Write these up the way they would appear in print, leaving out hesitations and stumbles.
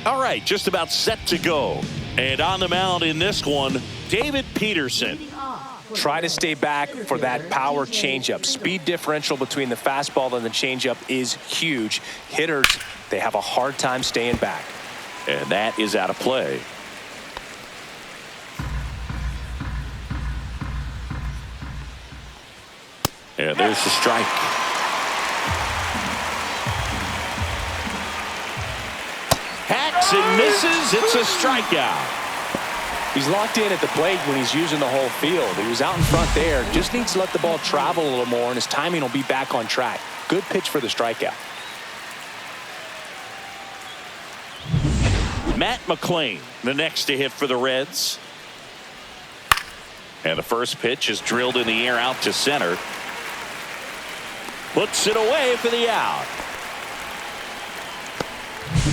All right, just about set to go. And on the mound in this one, David Peterson. Try to stay back for that power changeup. Speed differential between the fastball and the changeup is huge. Hitters, they have a hard time staying back. And that is out of play. And there's the strike. Hacks and misses. It's a strikeout. He's locked in at the plate when he's using the whole field. He was out in front there. Just needs to let the ball travel a little more, and his timing will be back on track. Good pitch for the strikeout. Matt McClain, the next to hit for the Reds. And the first pitch is drilled in the air out to center. Puts it away for the out.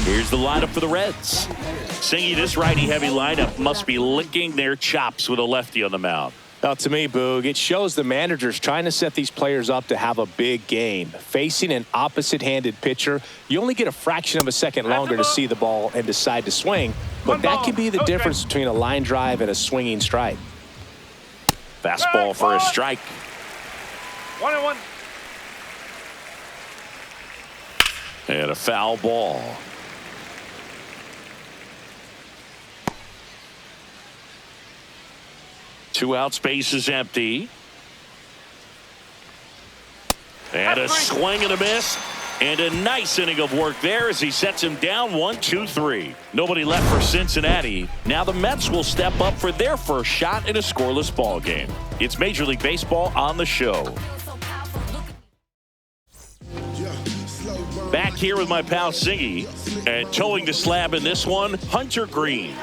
Here's the lineup for the Reds. Singy, this righty-heavy lineup must be licking their chops with a lefty on the mound. Now, to me, Boog, it shows the managers trying to set these players up to have a big game. Facing an opposite-handed pitcher, you only get a fraction of a second longer to see the ball and decide to swing. But that can be the difference between a line drive and a swinging strike. Fastball for a strike. 1-1. And a foul ball. Two out, space is empty. And a swing and a miss. And a nice inning of work there as he sets him down 1-2-3. Nobody left for Cincinnati. Now the Mets will step up for their first shot in a scoreless ball game. It's Major League Baseball on the show. Back here with my pal Singy, and towing the slab in this one, Hunter Green.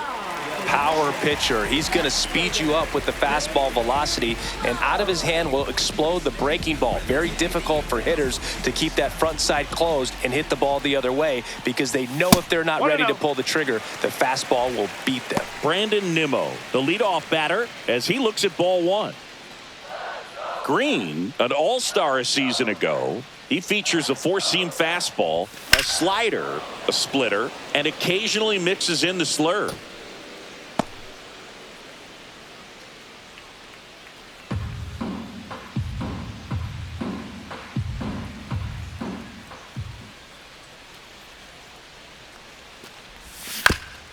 Power pitcher. He's going to speed you up with the fastball velocity, and out of his hand will explode the breaking ball. Very difficult for hitters to keep that front side closed and hit the ball the other way, because they know if they're not ready to pull the trigger, the fastball will beat them. Brandon Nimmo, the leadoff batter, as he looks at ball one. Green, an all-star a season ago. He features a four-seam fastball, a slider, a splitter, and occasionally mixes in the slurve.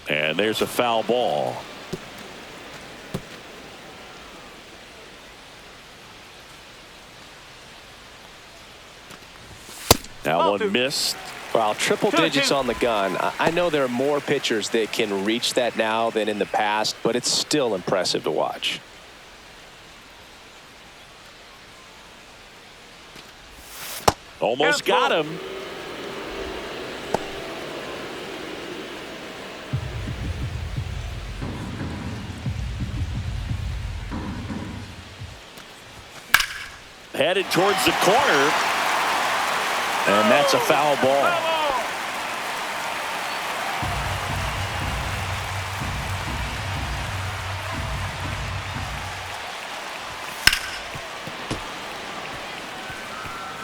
And there's a foul ball. That one missed. Well, triple digits on the gun. I know there are more pitchers that can reach that now than in the past, but it's still impressive to watch. Almost got him. Headed towards the corner. And that's a foul ball.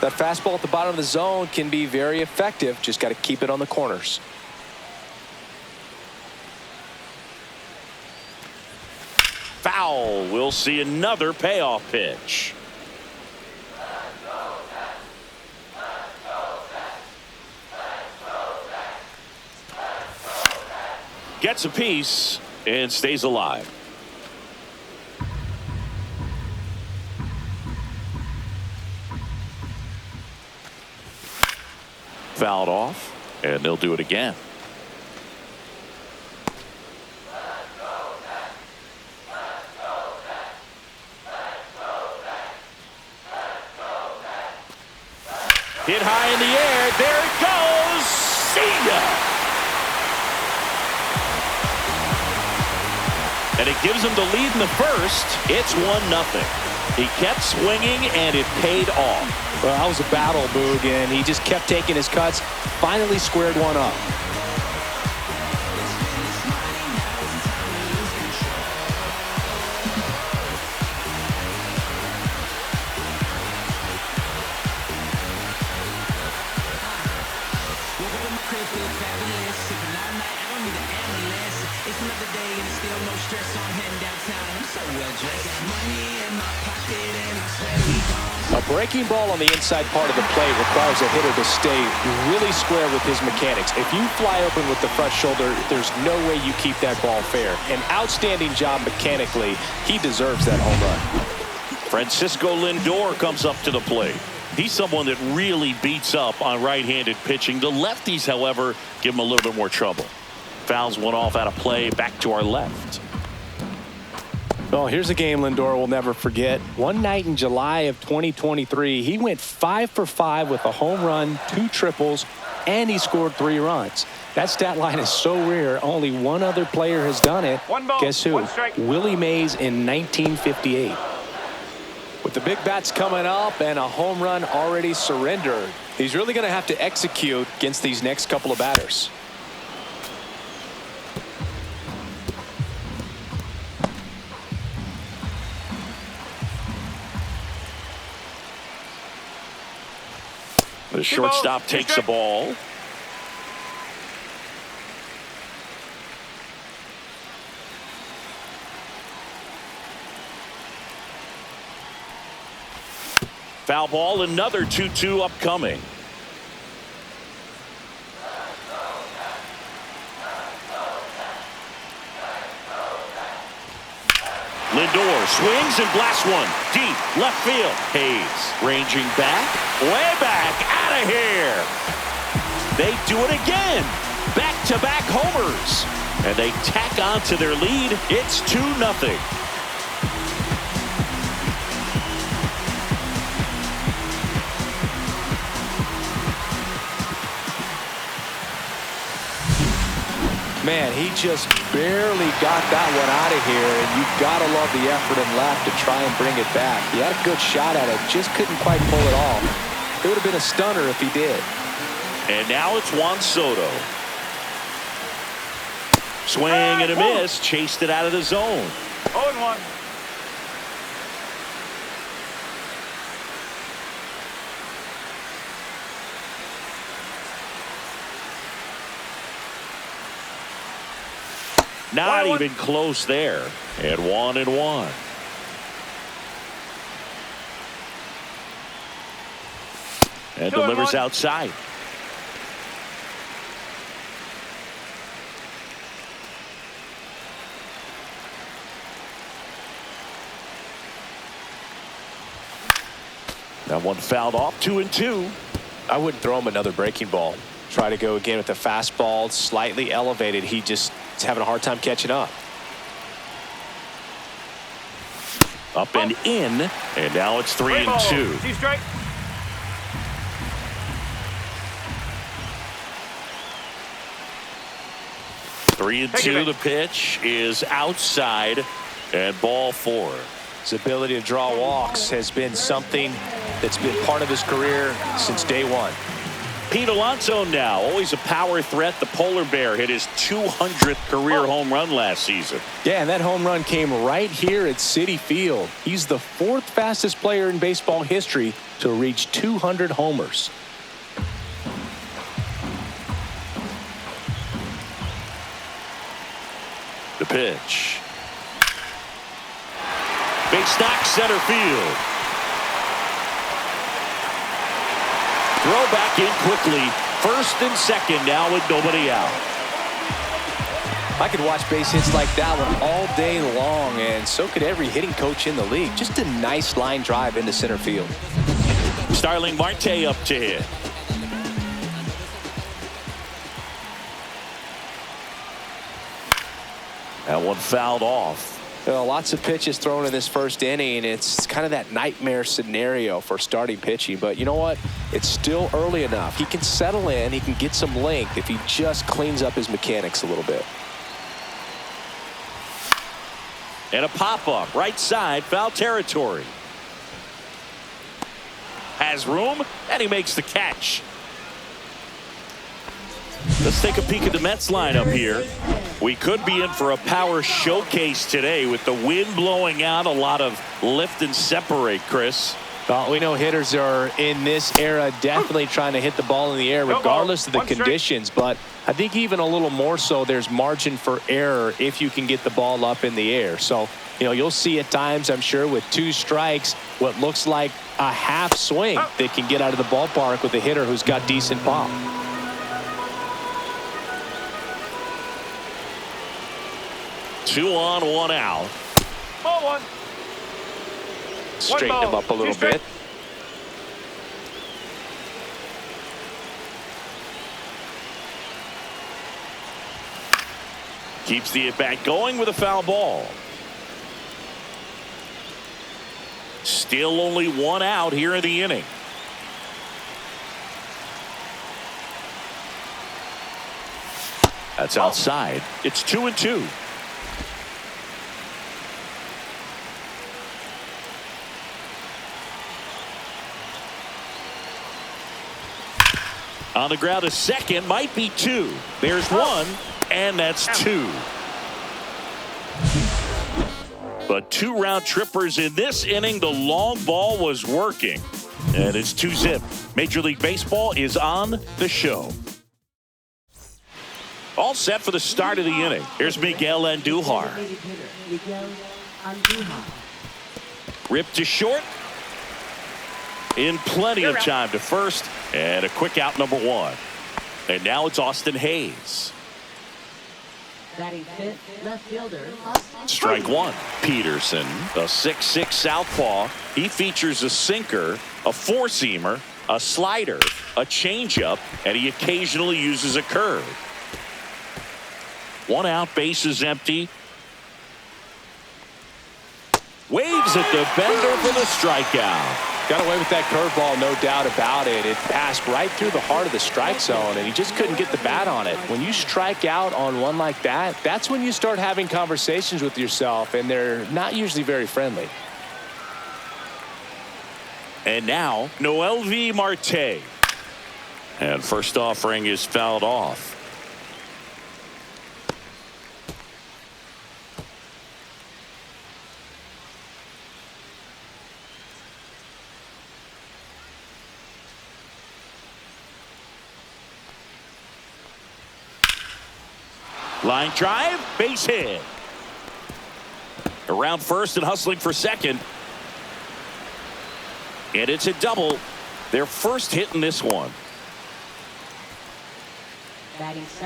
That fastball at the bottom of the zone can be very effective. Just got to keep it on the corners. Foul. We'll see another payoff pitch. Gets a piece and stays alive. Fouled off, and they'll do it again. Hit high in the air. There it goes. See ya. And it gives him the lead in the first. It's 1-0. He kept swinging, and it paid off. Well, that was a battle, Boog, and he just kept taking his cuts. Finally squared one up. crib feel fabulous. Sipping all night, I don't need an analyst. It's another day and still no stress. So I'm heading downtown and I'm so well dressed. Got money in my pocket and I swear we gone. A breaking ball on the inside part of the plate requires a hitter to stay really square with his mechanics. If you fly open with the front shoulder, there's no way you keep that ball fair. An outstanding job mechanically. He deserves that home run. Francisco Lindor comes up to the plate. He's someone that really beats up on right-handed pitching. The lefties, however, give him a little bit more trouble. Fouls one off out of play, back to our left. Well, here's a game Lindor will never forget. One night in July of 2023, he went 5 for 5 with a home run, 2 triples, and he scored 3 runs. That stat line is so rare, only one other player has done it. One ball, Guess who? one strike. Willie Mays in 1958. With the big bats coming up and a home run already surrendered, he's really going to have to execute against these next couple of batters. The shortstop takes the ball. Foul ball, another 2-2 upcoming. Lindor swings and blasts one deep left field. Hayes ranging back, way back, out of here. They do it again. Back-to-back homers. And they tack on to their lead. It's 2-0. Man, he just barely got that one out of here, and you've got to love the effort and left to try and bring it back. He had a good shot at it, just couldn't quite pull it off. It would have been a stunner if he did. And now it's Juan Soto. Swing and a miss, chased it out of the zone. 0-1. Not even close there. And 1-1. And delivers outside. That one fouled off. 2-2. I wouldn't throw him another breaking ball. Try to go again with the fastball, slightly elevated. He just is having a hard time catching up. Up and in, and now it's 3-2. See strike. Three and 2. The pitch is outside, and ball 4. His ability to draw walks has been something that's been part of his career since day one. Pete Alonso now, always a power threat. The polar bear hit his 200th career home run last season. Yeah, and that home run came right here at Citi Field. He's the 4th fastest player in baseball history to reach 200 homers. The pitch. Big stock center field. Throw back in quickly. First and second now with nobody out. I could watch base hits like that one all day long, and so could every hitting coach in the league. Just a nice line drive into center field. Starling Marte up to hit. That one fouled off. Well, lots of pitches thrown in this first inning. It's kind of that nightmare scenario for starting pitching. But you know what? It's still early enough. He can settle in. He can get some length if he just cleans up his mechanics a little bit. And a pop-up, right side, foul territory. Has room, and he makes the catch. Let's take a peek at the Mets lineup here. We could be in for a power showcase today with the wind blowing out, a lot of lift and separate, Chris. Well, we know hitters are in this era definitely trying to hit the ball in the air regardless of the conditions, but I think even a little more so there's margin for error if you can get the ball up in the air. So, you know, you'll see at times, I'm sure, with 2 strikes, what looks like a half swing that can get out of the ballpark with a hitter who's got decent pop. Two on, 1 out. Ball 1. Straighten him up a little bit. Keeps the at-bat going with a foul ball. Still only 1 out here in the inning. That's outside. It's 2-2. On the ground, a second, might be 2. There's 1, and that's 2. But 2 round trippers in this inning. The long ball was working, and it's 2-zip. Major League Baseball is on the show. All set for the start of the inning. Here's Miguel Andujar. Ripped to short. In plenty of time to first, and a quick out, number 1. And now it's Austin Hayes. Batting fifth, left fielder. Strike 1. Peterson, a 6'6" southpaw. He features a sinker, a 4-seamer, a slider, a changeup, and he occasionally uses a curve. 1 out, bases empty. Waves at the bender for the strikeout. Got away with that curveball, no doubt about it. It passed right through the heart of the strike zone, and he just couldn't get the bat on it. When you strike out on one like that, that's when you start having conversations with yourself, and they're not usually very friendly. And now, Noelvi Marte. And first offering is fouled off. Line drive, base hit. Around first and hustling for second. And it's a double. Their first hit in this one.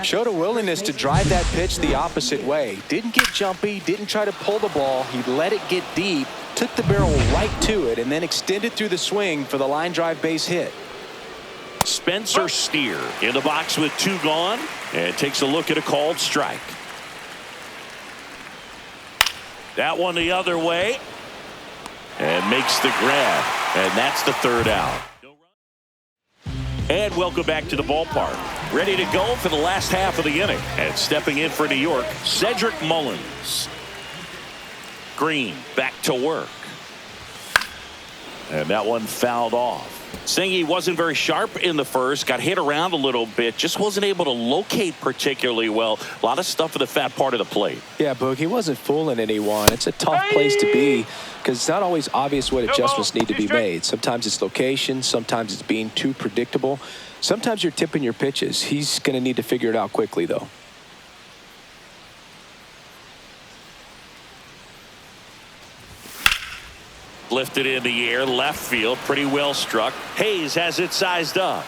Showed a willingness to drive that pitch the opposite way. Didn't get jumpy, didn't try to pull the ball. He let it get deep, took the barrel right to it, and then extended through the swing for the line drive base hit. Spencer Steer in the box with 2 gone, and takes a look at a called strike. That one the other way, and makes the grab, and that's the 3rd out. And welcome back to the ballpark. Ready to go for the last half of the inning, and stepping in for New York, Cedric Mullins. Green back to work, and that one fouled off. Singy wasn't very sharp in the first, got hit around a little bit, just wasn't able to locate particularly well. A lot of stuff in the fat part of the plate. Yeah, Boog, he wasn't fooling anyone. It's a tough place to be because it's not always obvious what adjustments need to be made. Sometimes it's location, sometimes it's being too predictable. Sometimes you're tipping your pitches. He's going to need to figure it out quickly, though. Lifted in the air, left field, pretty well struck. Hayes has it sized up.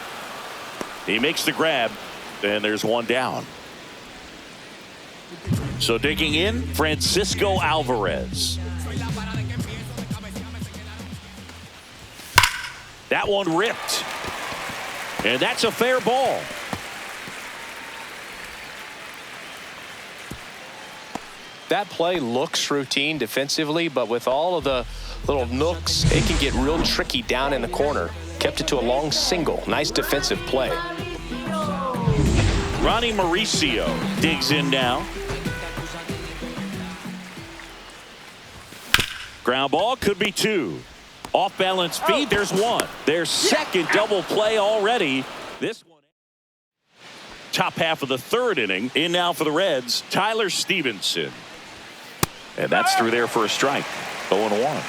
He makes the grab, and there's 1 down. So digging in, Francisco Alvarez. That one ripped. And that's a fair ball. That play looks routine defensively, but with all of the little nooks, it can get real tricky down in the corner. Kept it to a long single. Nice defensive play. Ronnie Mauricio digs in now. Ground ball, could be 2. Off balance feed, there's 1. Their second double play already. This one. Top half of the 3rd inning. In now for the Reds, Tyler Stevenson. And that's through there for a strike. 0-1.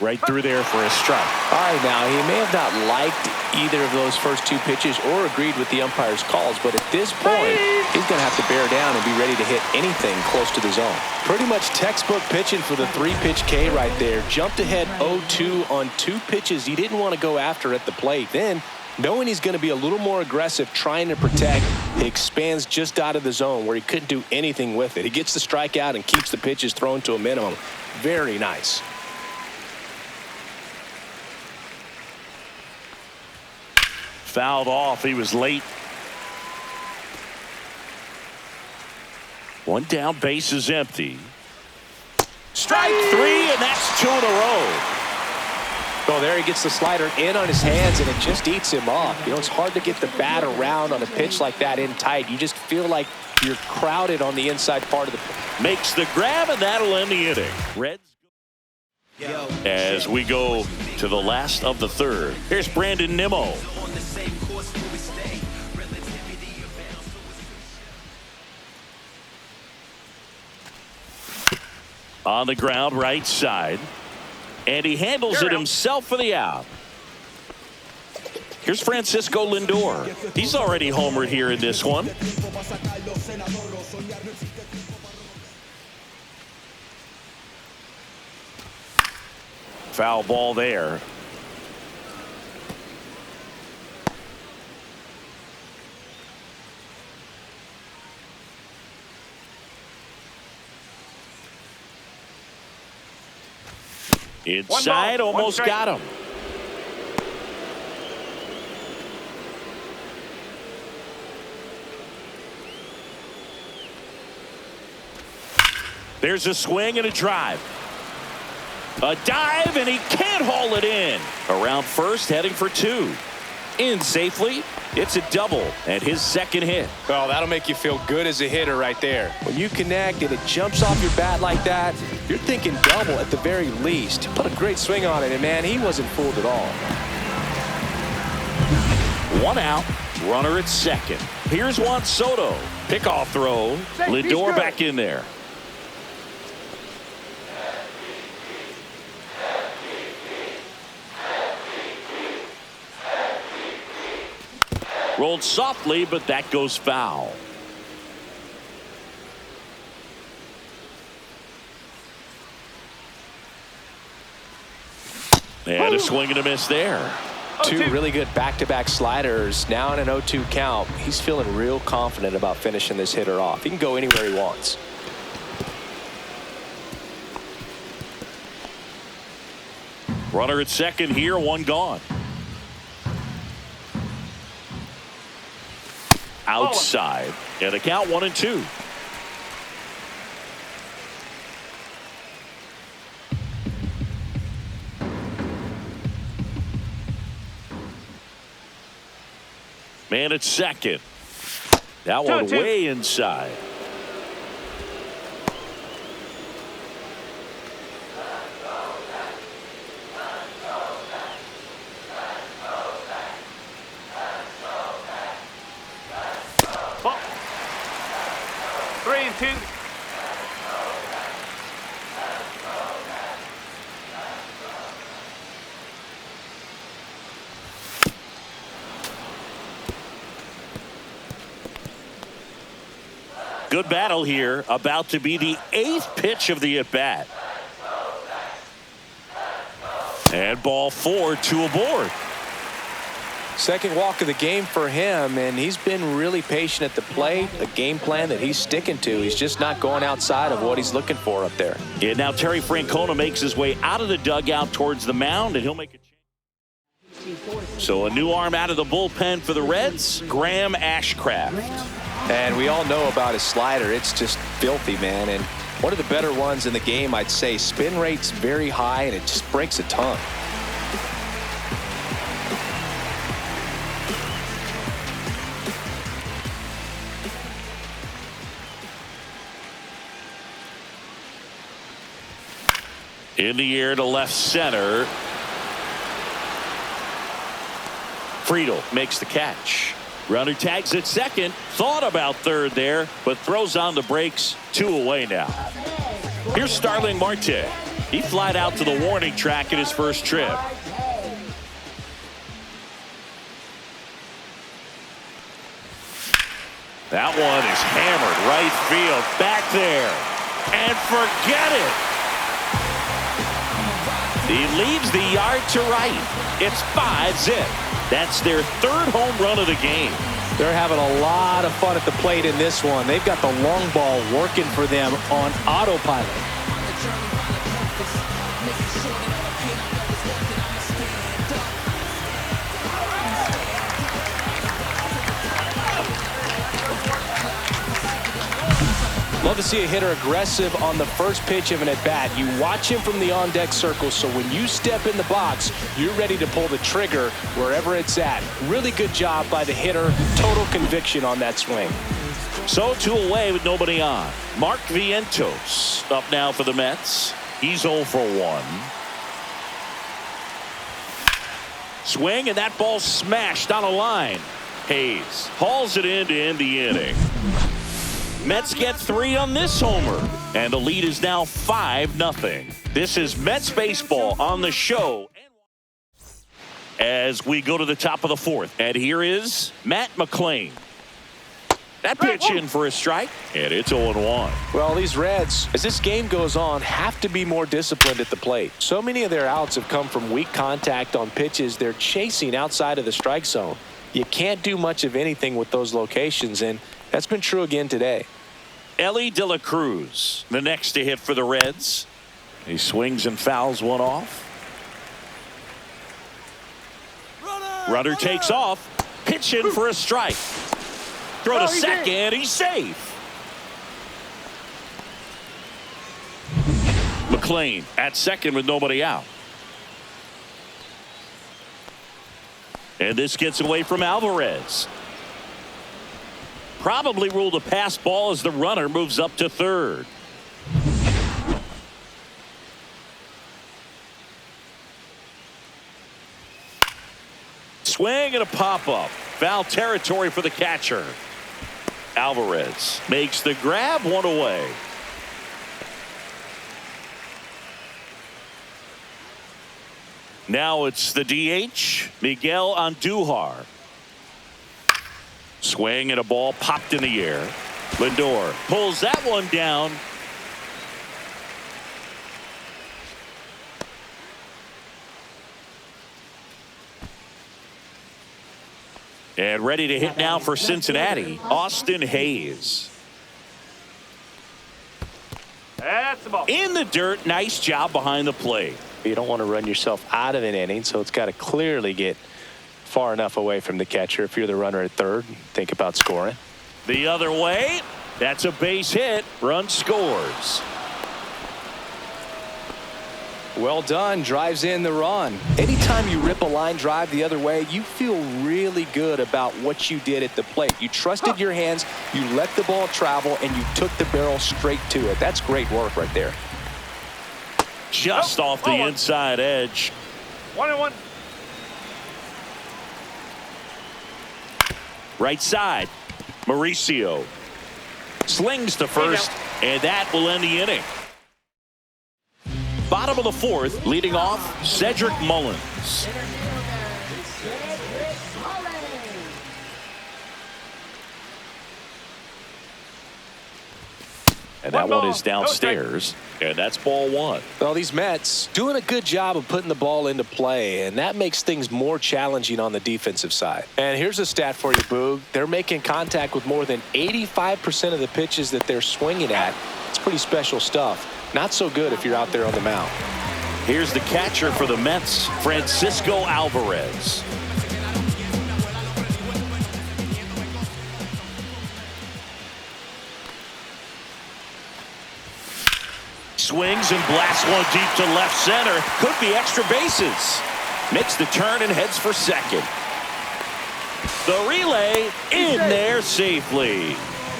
Right through there for a strike. All right, now, he may have not liked either of those first two pitches or agreed with the umpire's calls, but at this point, he's going to have to bear down and be ready to hit anything close to the zone. Pretty much textbook pitching for the 3-pitch K right there. Jumped ahead 0-2 on 2 pitches he didn't want to go after at the plate. Then, knowing he's going to be a little more aggressive trying to protect, he expands just out of the zone where he couldn't do anything with it. He gets the strikeout and keeps the pitches thrown to a minimum. Very nice. Fouled off. He was late. One down, base is empty. Strike 3, and that's 2 in a row. Oh, there he gets the slider in on his hands, and it just eats him up. You know, it's hard to get the bat around on a pitch like that in tight. You just feel like you're crowded on the inside part of the pitch. Makes the grab, and that'll end the inning. Reds as we go to the last of the third. Here's Brandon Nimmo. On the ground, right side. And he handles it himself for the out. Here's Francisco Lindor. He's already homered here in this one. Foul ball there. Inside, almost got him. There's a swing and a drive. A dive, and he can't haul it in. Around first, heading for 2. In safely. It's a double and his second hit. Well, that'll make you feel good as a hitter right there. When you connect and it jumps off your bat like that, you're thinking double at the very least. Put a great swing on it, and man, he wasn't fooled at all. 1 out, runner at second. Here's Juan Soto. Pickoff throw. Lindor back in there. Rolled softly, but that goes foul. And a swing and a miss there. 2 really good back-to-back sliders. Now in an 0-2 count. He's feeling real confident about finishing this hitter off. He can go anywhere he wants. Runner at second here, 1 gone. Outside, and the count 1-2. Man at second. That one way inside. Good battle here, about to be the 8th pitch of the at-bat. And ball 4, 2 aboard. Second walk of the game for him, and he's been really patient at the plate. The game plan that he's sticking to, he's just not going outside of what he's looking for up there. And now Terry Francona makes his way out of the dugout towards the mound, and he'll make a change. So a new arm out of the bullpen for the Reds, Graham Ashcraft. And we all know about his slider. It's just filthy, man. And one of the better ones in the game, I'd say. Spin rate's very high, and it just breaks a ton. In the air to left center. Friedel makes the catch. Runner tags at second. Thought about third there, but throws on the brakes. 2 away now. Here's Starling Marte. He flied out to the warning track in his first trip. That one is hammered right field. Back there. And forget it. He leaves the yard to right. It's 5-zip. That's their third home run of the game. They're having a lot of fun at the plate in this one. They've got the long ball working for them on autopilot. Love to see a hitter aggressive on the first pitch of an at-bat. You watch him from the on-deck circle, so when you step in the box, you're ready to pull the trigger wherever it's at. Really good job by the hitter. Total conviction on that swing. So 2 away with nobody on. Mark Vientos up now for the Mets. He's 0 for 1. Swing, and that ball smashed on a line. Hayes hauls it in to end the inning. Mets get 3 on this homer, and the lead is now 5-0. This is Mets baseball on the show as we go to the top of the 4th. And here is Matt McClain. That pitch in for a strike, and it's 0-1. Well, these Reds, as this game goes on, have to be more disciplined at the plate. So many of their outs have come from weak contact on pitches they're chasing outside of the strike zone. You can't do much of anything with those locations, and that's been true again today. Ellie De La Cruz, the next to hit for the Reds. He swings and fouls one off. Runner takes off. Pitch in for a strike. Throw to second. He's safe. McClain at second with nobody out. And this gets away from Alvarez. Probably ruled a pass ball as the runner moves up to third. Swing and a pop-up. Foul territory for the catcher. Alvarez makes the grab, 1 away. Now it's the DH, Miguel Andujar. Swing and a ball popped in the air. Lindor pulls that one down. And ready to hit now for Cincinnati, Austin Hayes. That's the ball. In the dirt, nice job behind the plate. You don't want to run yourself out of an inning, so it's got to clearly get far enough away from the catcher. If you're the runner at third, think about scoring. The other way, that's a base hit. Run scores. Well done. Drives in the run. Anytime you rip a line drive the other way, you feel really good about what you did at the plate. You trusted your hands, you let the ball travel, and you took the barrel straight to it. That's great work right there. Just off the inside edge. 1-1. Right side, Mauricio slings to first, and that will end the inning. Bottom of the 4th, leading off, Cedric Mullins. And that one is downstairs, and that's ball 1. Well, these Mets doing a good job of putting the ball into play, and that makes things more challenging on the defensive side. And here's a stat for you, Boog. They're making contact with more than 85% of the pitches that they're swinging at. It's pretty special stuff. Not so good if you're out there on the mound. Here's the catcher for the Mets, Francisco Alvarez. Swings and blasts one deep to left center. Could be extra bases. Makes the turn and heads for second. The relay in there safely.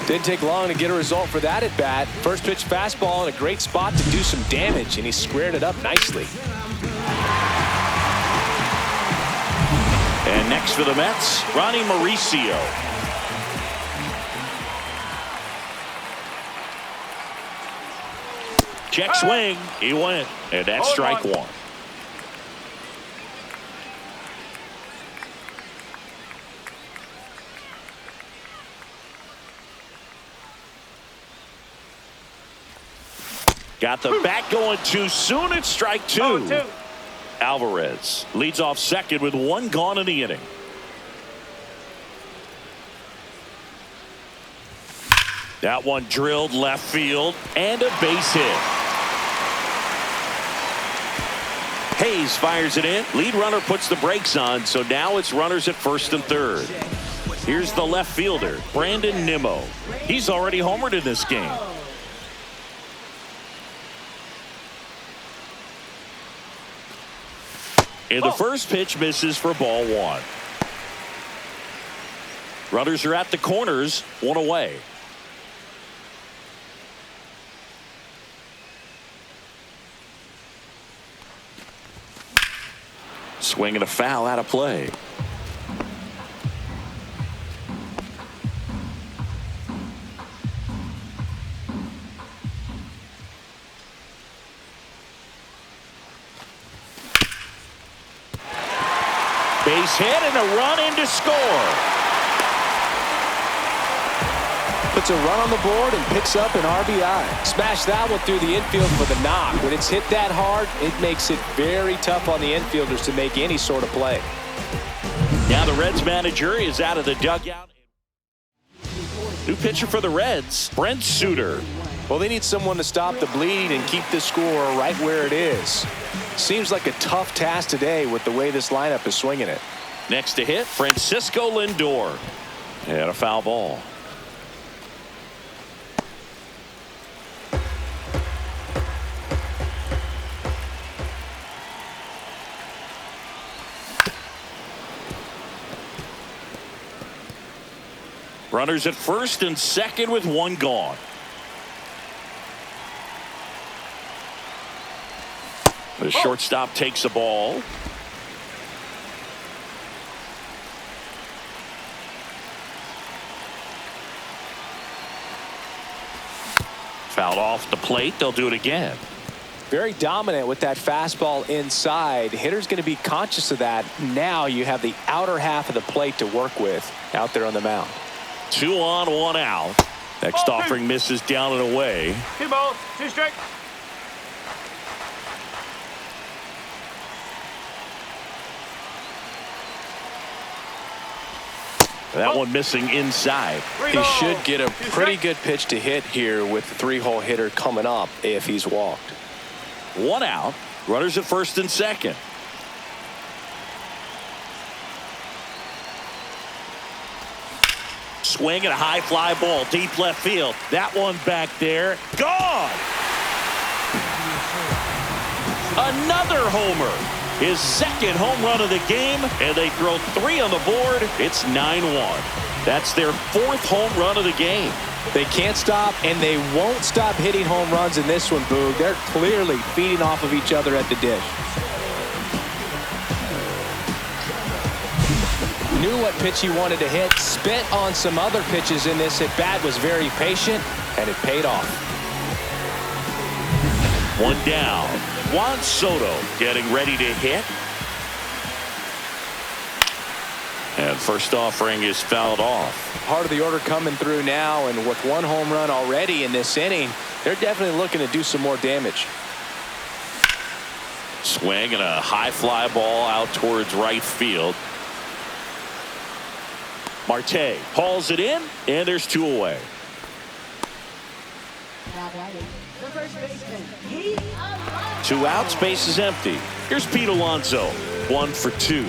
Didn't take long to get a result for that at bat. First pitch fastball in a great spot to do some damage, and he squared it up nicely. And next for the Mets, Ronnie Mauricio. Check swing. He went. And that's strike one. Got the bat going too soon. It's strike two. Alvarez leads off second with one gone in the inning. That one drilled left field and a base hit. Hayes fires it in. Lead runner puts the brakes on, so now it's runners at first and third. Here's the left fielder, Brandon Nimmo. He's already homered in this game. And the first pitch misses for ball one. Runners are at the corners, one away. Swing and a foul out of play. Base hit and a run in to score. Puts a run on the board and picks up an RBI. Smash that one through the infield for the knock. When it's hit that hard, it makes it very tough on the infielders to make any sort of play. Now the Reds manager is out of the dugout. New pitcher for the Reds, Brent Suter. Well, they need someone to stop the bleeding and keep the score right where it is. Seems like a tough task today with the way this lineup is swinging it. Next to hit, Francisco Lindor. And a foul ball. Runners at first and second with one gone. The shortstop takes the ball. Fouled off the plate. They'll do it again. Very dominant with that fastball inside. Hitter's going to be conscious of that. Now you have the outer half of the plate to work with out there on the mound. 2 on, 1 out. Next offering misses down and away. 2 balls, 2 strikes. That one missing inside. He should get a pretty good pitch to hit here with the 3-hole hitter coming up if he's walked. 1 out. Runners at first and second. Swing and a high fly ball deep left field. That one back there. Gone. Another homer. His second home run of the game, and they throw 3 on the board. It's 9-1. That's their 4th home run of the game. They can't stop, and they won't stop hitting home runs in this one, Boog. They're clearly feeding off of each other at the dish. Knew what pitch he wanted to hit, spent on some other pitches in this at-bat, was very patient, and it paid off. 1 down. Juan Soto getting ready to hit. And first offering is fouled off. Part of the order coming through now, and with 1 home run already in this inning, they're definitely looking to do some more damage. Swing and a high fly ball out towards right field. Marte hauls it in, and there's 2 away. Now batting, the first baseman, Pete Alonso. 2 outs, base is empty. Here's Pete Alonso, 1 for 2.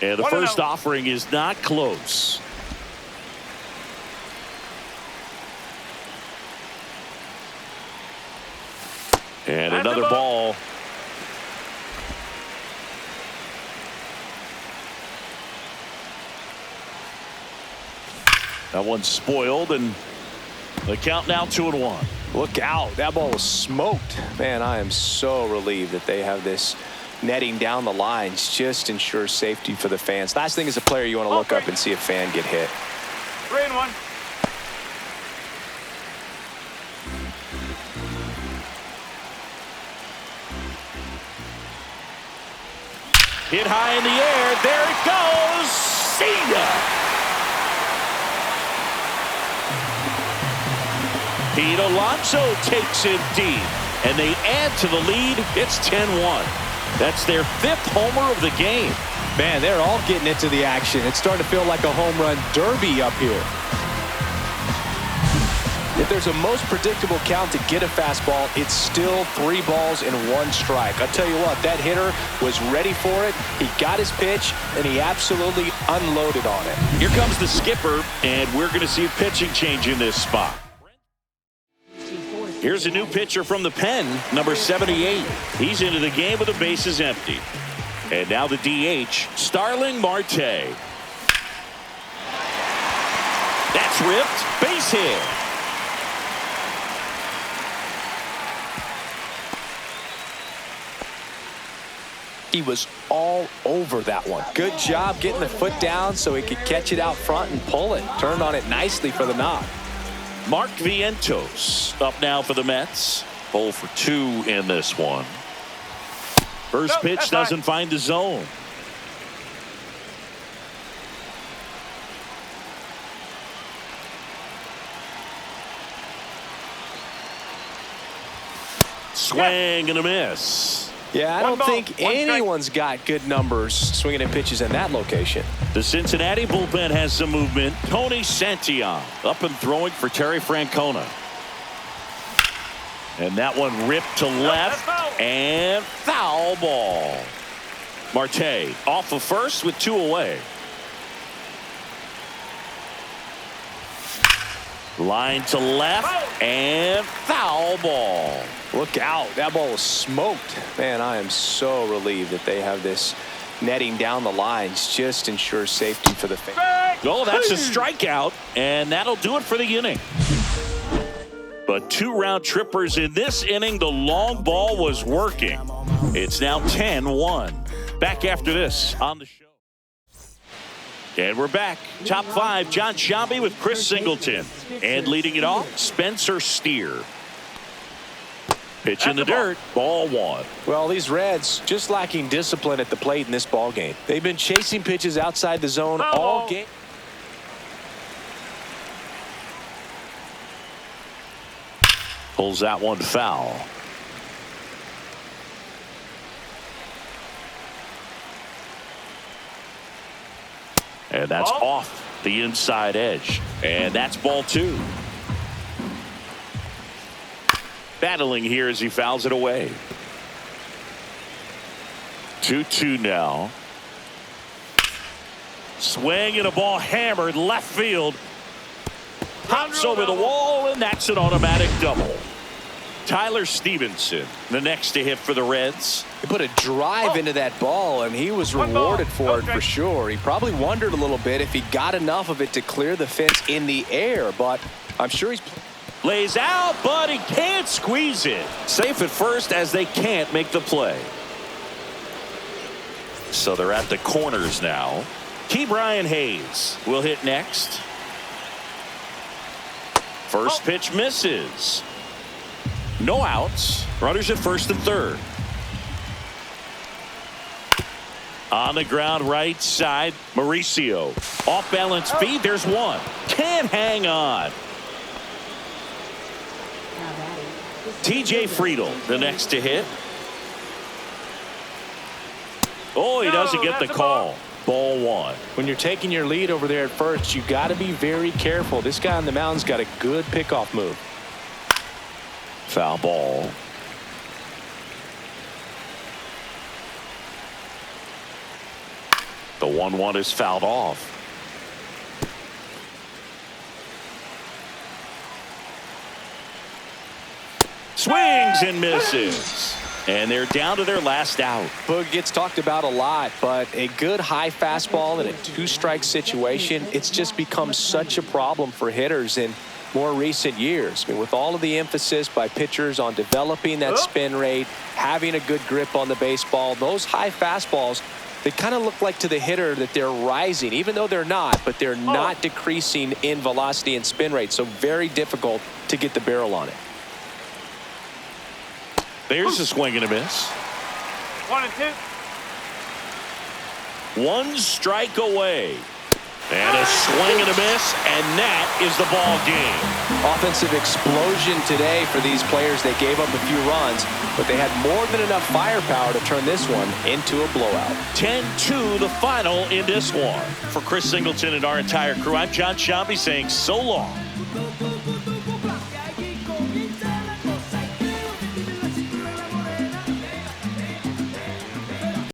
And the first offering is not close. And another ball. That one's spoiled, and the count now 2-1. Look out. That ball was smoked. Man, I am so relieved that they have this netting down the lines just ensures safety for the fans. Last thing as a player, you want to look up and see a fan get hit. 3-1. Hit high in the air. There it goes. See ya. Pete Alonso takes him deep, and they add to the lead. It's 10-1. That's their 5th homer of the game. Man, they're all getting into the action. It's starting to feel like a home run derby up here. If there's a most predictable count to get a fastball, it's still 3 balls and 1 strike. I'll tell you what, that hitter was ready for it. He got his pitch, and he absolutely unloaded on it. Here comes the skipper, and we're going to see a pitching change in this spot. Here's a new pitcher from the pen, number 78. He's into the game with the bases empty. And now the DH, Starling Marte. That's ripped. Base hit. He was all over that one. Good job getting the foot down so he could catch it out front and pull it. Turned on it nicely for the knock. Mark Vientos up now for the Mets. 0 for 2 in this one. First pitch doesn't find the zone. Swing and a miss. Yeah, I don't think anyone's got good numbers swinging at pitches in that location. The Cincinnati bullpen has some movement. Tony Santillan up and throwing for Terry Francona. And that one ripped to left and foul ball. Marte off of first with 2 away. Line to left and foul ball. Look out. That ball was smoked. Man, I am so relieved that they have this netting down the lines. Just ensures safety for the fans. Oh, that's a strikeout, and that'll do it for the inning. But 2 round trippers in this inning. The long ball was working. It's now 10-1. Back after this on the show. And we're back. Top 5, John Sciambi with Chris Singleton. And leading it off, Spencer Steer. Pitch in the dirt, ball 1. Well, these Reds just lacking discipline at the plate in this ball game. They've been chasing pitches outside the zone all game. Pulls that one foul. And that's off the inside edge. And that's ball 2. Battling here as he fouls it away. 2-2 now. Swing and a ball hammered left field. Hops over the wall, and that's an automatic double. Tyler Stevenson, the next to hit for the Reds. He put a drive into that ball, and he was rewarded for it for sure. He probably wondered a little bit if he got enough of it to clear the fence in the air, but I'm sure he's... Lays out, but he can't squeeze it. Safe at first as they can't make the play. So they're at the corners now. Brian Hayes will hit next. First pitch misses. No outs. Runners at first and third. On the ground right side, Mauricio. Off balance feed. There's one. Can't hang on. TJ Friedel, the next to hit. Oh, he doesn't get the call. Ball 1. When you're taking your lead over there at first, you got to be very careful. This guy on the mound's got a good pickoff move. Foul ball. The 1-1 is fouled off. Swings and misses. And they're down to their last out. Boog gets talked about a lot, but a good high fastball in a 2-strike situation, it's just become such a problem for hitters. And more recent years. I mean, with all of the emphasis by pitchers on developing that spin rate, having a good grip on the baseball, those high fastballs, they kind of look like to the hitter that they're rising, even though they're not, but they're not decreasing in velocity and spin rate. So very difficult to get the barrel on it. There's a swing and a miss. 1-2. One strike away. And a swing and a miss, and that is the ball game. Offensive explosion today for these players. They gave up a few runs, but they had more than enough firepower to turn this one into a blowout. 10-2 the final in this one. For Chris Singleton and our entire crew, I'm John Shambi saying so long.